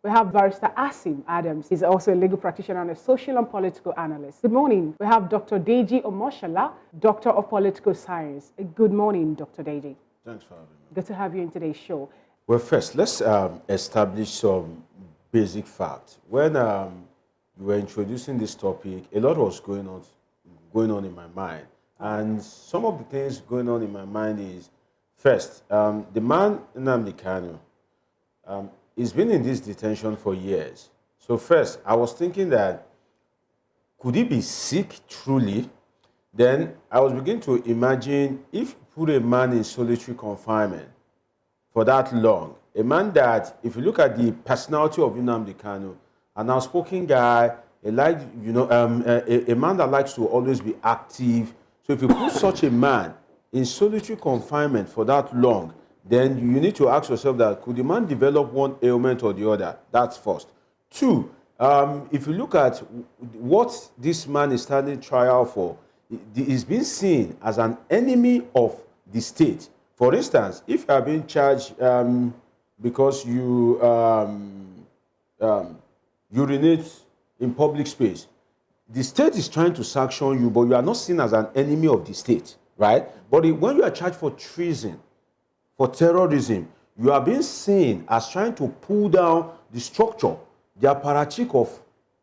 We have Barrister Asim Adams. He's also a legal practitioner and a social and political analyst. Good morning. We have Dr. Deji Omoshala, Doctor of Political Science. Good morning, Dr. Deji. Thanks for having me. Good to have you in today's show. Well, first, let's establish some basic facts. When you were introducing this topic, a lot was going on in my mind. And some of the things going on in my mind is, first, the man Nnamdi Kanu, he's been in this detention for years. So first, I was thinking that, could he be sick truly? Then I was beginning to imagine if you put a man in solitary confinement for that long, a man that, if you look at the personality of Nnamdi Kanu, an outspoken guy, a man that likes to always be active. So if you put such a man in solitary confinement for that long, then you need to ask yourself that, could the man develop one ailment or the other? That's first. Two, if you look at what this man is standing trial for, he's been seen as an enemy of the state. For instance, if you are being charged because you urinate in public space, the state is trying to sanction you, but you are not seen as an enemy of the state, right? But when you are charged for treason, for terrorism, you are being seen as trying to pull down the structure, the apparatus of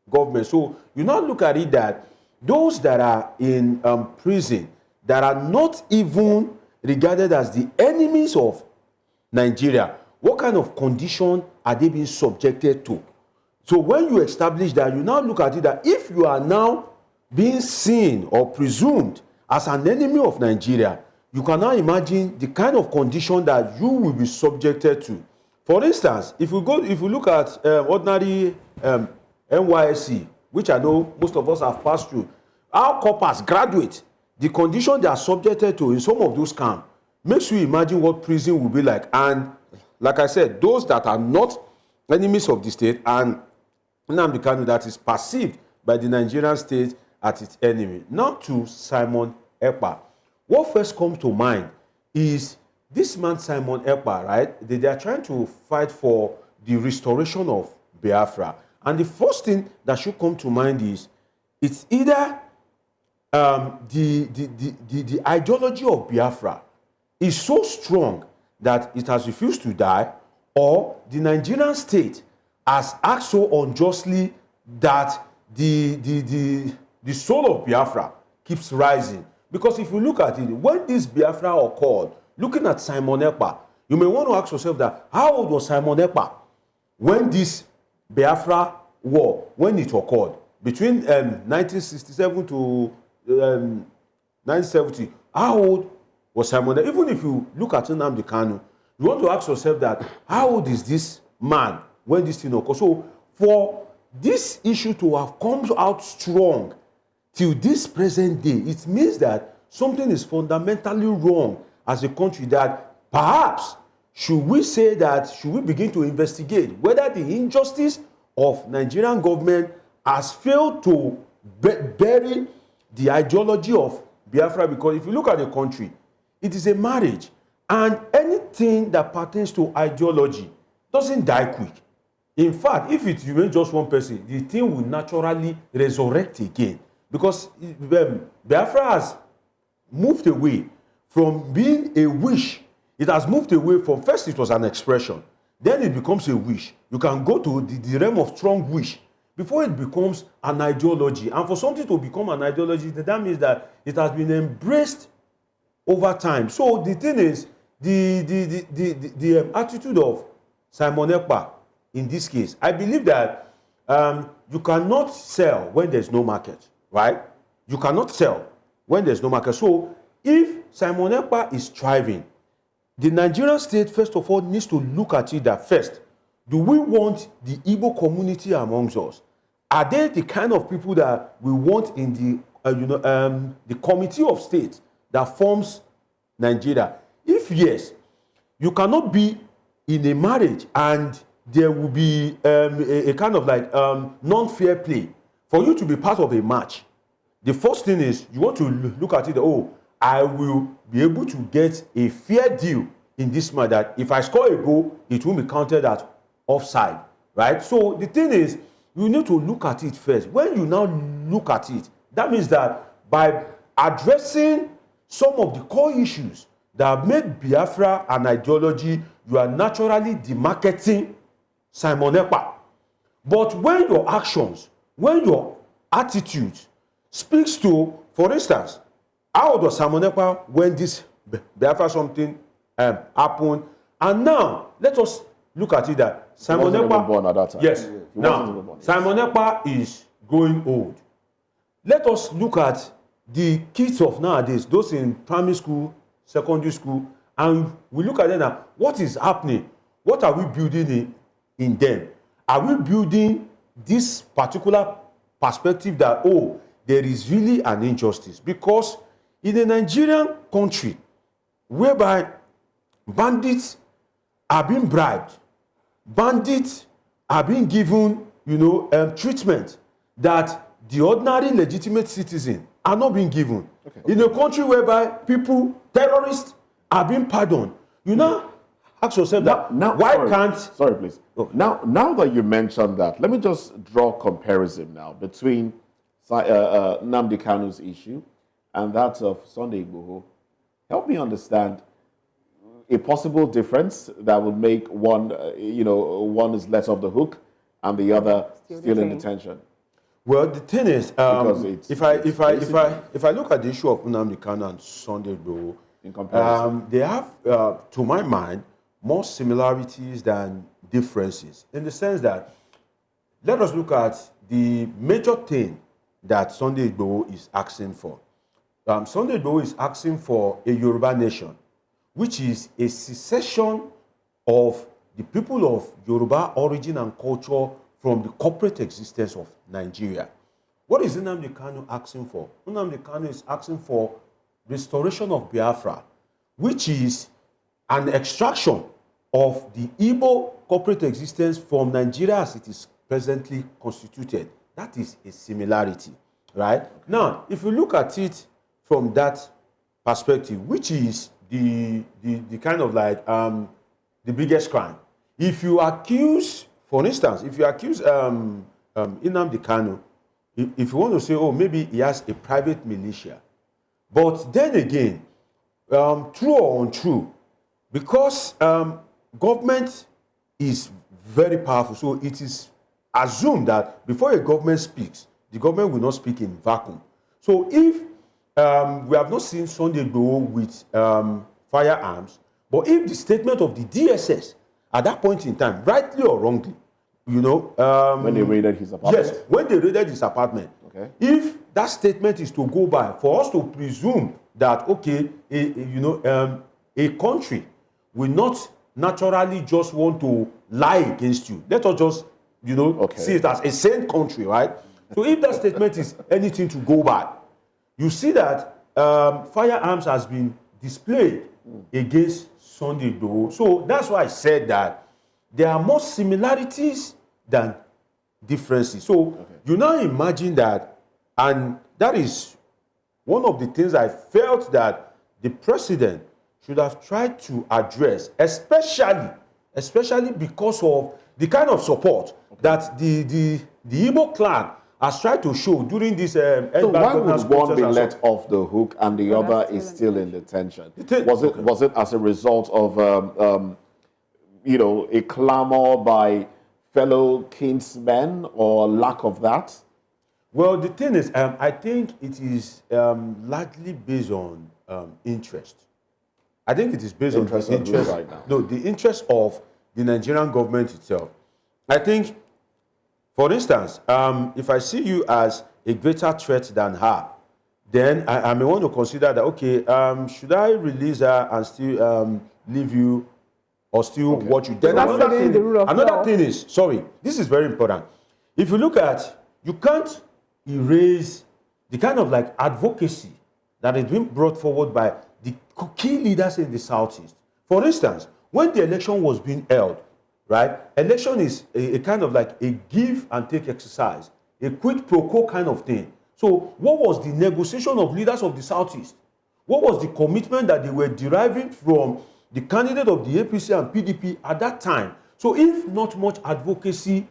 government. So you now look at it that those that are in prison, that are not even regarded as the enemies of Nigeria, what kind of condition are they being subjected to? So when you establish that, you now look at it that if you are now being seen or presumed as an enemy of Nigeria, you can now imagine the kind of condition that you will be subjected to. For instance, if you look at ordinary NYSC, which I know most of us have passed through, our corpers graduate, the condition they are subjected to in some of those camps makes you imagine what prison will be like. And like I said, those that are not enemies of the state and Nnamdi Kanu that is perceived by the Nigerian state as its enemy. Now to Simon Ekpa. What first comes to mind is this man Simon Ekpa, right? They are trying to fight for the restoration of Biafra. And the first thing that should come to mind is it's either the ideology of Biafra is so strong that it has refused to die, or the Nigerian state has acted so unjustly that the soul of Biafra keeps rising. Because if you look at it, when this Biafra occurred, looking at Simon Ekpa, you may want to ask yourself that, how old was Simon Ekpa when this Biafra war, when it occurred? Between 1967 to 1970, how old was Simon Ekpa? Even if you look at Nnamdi Kanu, you want to ask yourself that, how old is this man when this thing occurred? So for this issue to have come out strong till this present day, it means that something is fundamentally wrong as a country, that perhaps should we begin to investigate whether the injustice of Nigerian government has failed to bury the ideology of Biafra. Because if you look at the country, it is a marriage, and anything that pertains to ideology doesn't die quick. In fact, if it remains just one person, the thing will naturally resurrect again. Because Biafra has moved away from being a wish. It has moved away from, first it was an expression, then it becomes a wish. You can go to the realm of strong wish before it becomes an ideology. And for something to become an ideology, that means that it has been embraced over time. So the thing is, the attitude of Simon Ekpa in this case, I believe that you cannot sell when there's no market, right? You cannot sell when there's no market. So if Simon Ekpa is thriving, the Nigerian state, first of all, needs to look at it that first, do we want the Igbo community amongst us? Are they the kind of people that we want in the committee of state that forms Nigeria? If yes, you cannot be in a marriage and there will be a kind of like non-fair play. For you to be part of a match, the first thing is you want to look at it, oh, I will be able to get a fair deal in this match, that if I score a goal, it will be counted as offside. right? So the thing is, you need to look at it first. When you now look at it, that means that by addressing some of the core issues that make Biafra an ideology, you are naturally demarketing Simon Ekpa. But when your actions, when your attitude speaks to, for instance, how does Simon Ekpa when this Biafra something happened, and now let us look at it that Simon Ekpa born at that time. Yes. Now Simon Ekpa is growing old. Let us look at the kids of nowadays, those in primary school, secondary school, and we look at them now. What is happening? What are we building in them? Are we building this particular perspective that, oh, there is really an injustice? Because in a Nigerian country whereby bandits are being bribed, bandits are being given, treatment that the ordinary legitimate citizen are not being given. Okay. In a country whereby terrorists are being pardoned, you now ask yourself Sorry, please. Oh. Now that you mentioned that, let me just draw a comparison now between Nnamdi Kanu's issue and that of Sunday Igboho. Help me understand a possible difference that would make one, one is let off the hook and the other still in detention. Well, the thing is, if I look at the issue of Nnamdi Kanu and Sunday Igboho, in comparison, they have, to my mind, more similarities than differences. In the sense that, let us look at the major thing that Sunday Igboho is asking for. Sunday Igboho is asking for a Yoruba nation, which is a secession of the people of Yoruba origin and culture from the corporate existence of Nigeria. What is Nnamdi Kanu asking for? Nnamdi Kanu is asking for restoration of Biafra, which is an extraction of the Igbo corporate existence from Nigeria as it is presently constituted. That is a similarity, right? Okay. Now, if you look at it from that perspective, which is the kind of like the biggest crime. If you accuse, for instance, if you accuse Nnamdi Kanu, if you want to say, oh, maybe he has a private militia, but then again, true or untrue, because government is very powerful, so it is assumed that before a government speaks, the government will not speak in vacuum. So if we have not seen Sunday Igboho with firearms, but if the statement of the DSS at that point in time, rightly or wrongly, when they raided his apartment? Yes, when they raided his apartment. Okay. If that statement is to go by, for us to presume that, okay, a country will not naturally just want to lie against you. Let us just, see it as a sane country, right? So if that statement is anything to go by, you see that firearms has been displayed against Sunday Igboho. So that's why I said that there are more similarities than differences. So you now imagine that, and that is one of the things I felt that the president should have tried to address, especially because of the kind of support that the Igbo clan has tried to show during this. So why would one be let off the hook and the other is still in detention? Was it as a result of a clamor by fellow kinsmen or lack of that? Well, the thing is, I think it is largely based on interest. I think it is based on the interest right now. No, the interest of the Nigerian government itself. I think, for instance, if I see you as a greater threat than her, then I may want to consider that, okay, should I release her and still leave you or still watch you? Then another thing is, sorry, this is very important. If you look at, you can't erase the kind of like advocacy that is being brought forward by the key leaders in the Southeast. For instance, when the election was being held, right? Election is a kind of like a give and take exercise, a quid pro quo kind of thing. So what was the negotiation of leaders of the Southeast? What was the commitment that they were deriving from the candidate of the APC and PDP at that time? So if not much advocacy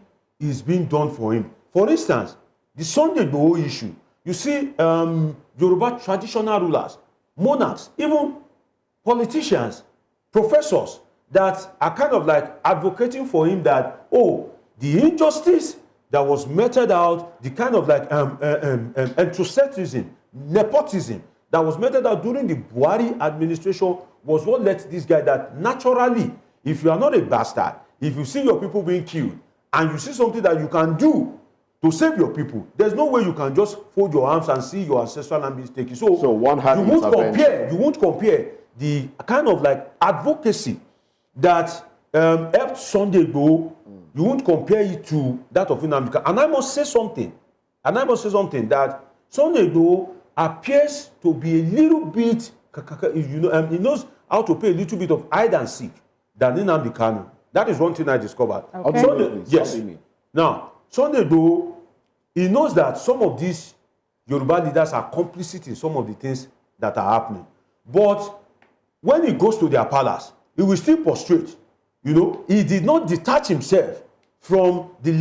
is being done for him. For instance, the Sunday Igboho issue, you see Yoruba traditional rulers, monarchs, even politicians, professors that are kind of like advocating for him that, oh, the injustice that was meted out, the kind of like anthrocentricism, nepotism that was meted out during the Buhari administration was what led this guy that naturally, if you are not a bastard, if you see your people being killed and you see something that you can do to save your people, there's no way you can just fold your arms and see your ancestral land being taken. So one had you won't compare the kind of like advocacy that helped Sunday Igboho. You won't compare it to that of Nnamdi Kanu. And I must say something. That Sunday Igboho appears to be a little bit, he knows how to play a little bit of hide and seek than Nnamdi Kanu. That is one thing I discovered. Okay. Yes. Now, Sunday Igboho, he knows that some of these Yoruba leaders are complicit in some of the things that are happening. But when he goes to their palace, he will still prostrate. He did not detach himself from the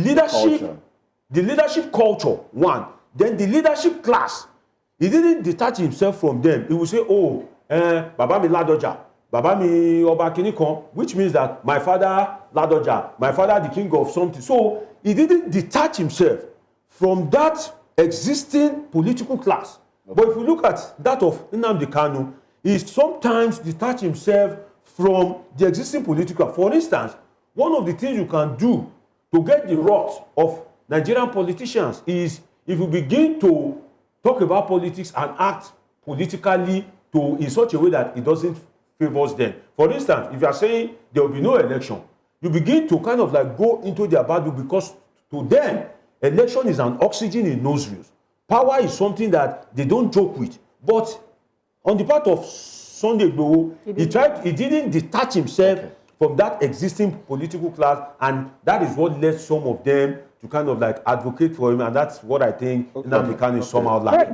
leadership culture, one. Then the leadership class. He didn't detach himself from them. He will say, oh, Baba mi Ladoja, Baba mi Oba Kinikon, which means that my father Ladoja, my father the king of something. So he didn't detach himself from that existing political class. Okay. But if you look at that of Nnamdi Kanu, he sometimes detach himself from the existing political. For instance, one of the things you can do to get the wrath of Nigerian politicians is if you begin to talk about politics and act politically in such a way that it doesn't favor them. For instance, if you are saying there will be no election, you begin to kind of like go into their battle because to them, election is an oxygen in nostrils. Power is something that they don't joke with. But on the part of Sunday Igboho, he didn't detach himself from that existing political class, and that is what led some of them to kind of like advocate for him, and that's what I think Nnamdi Kanu is somehow like.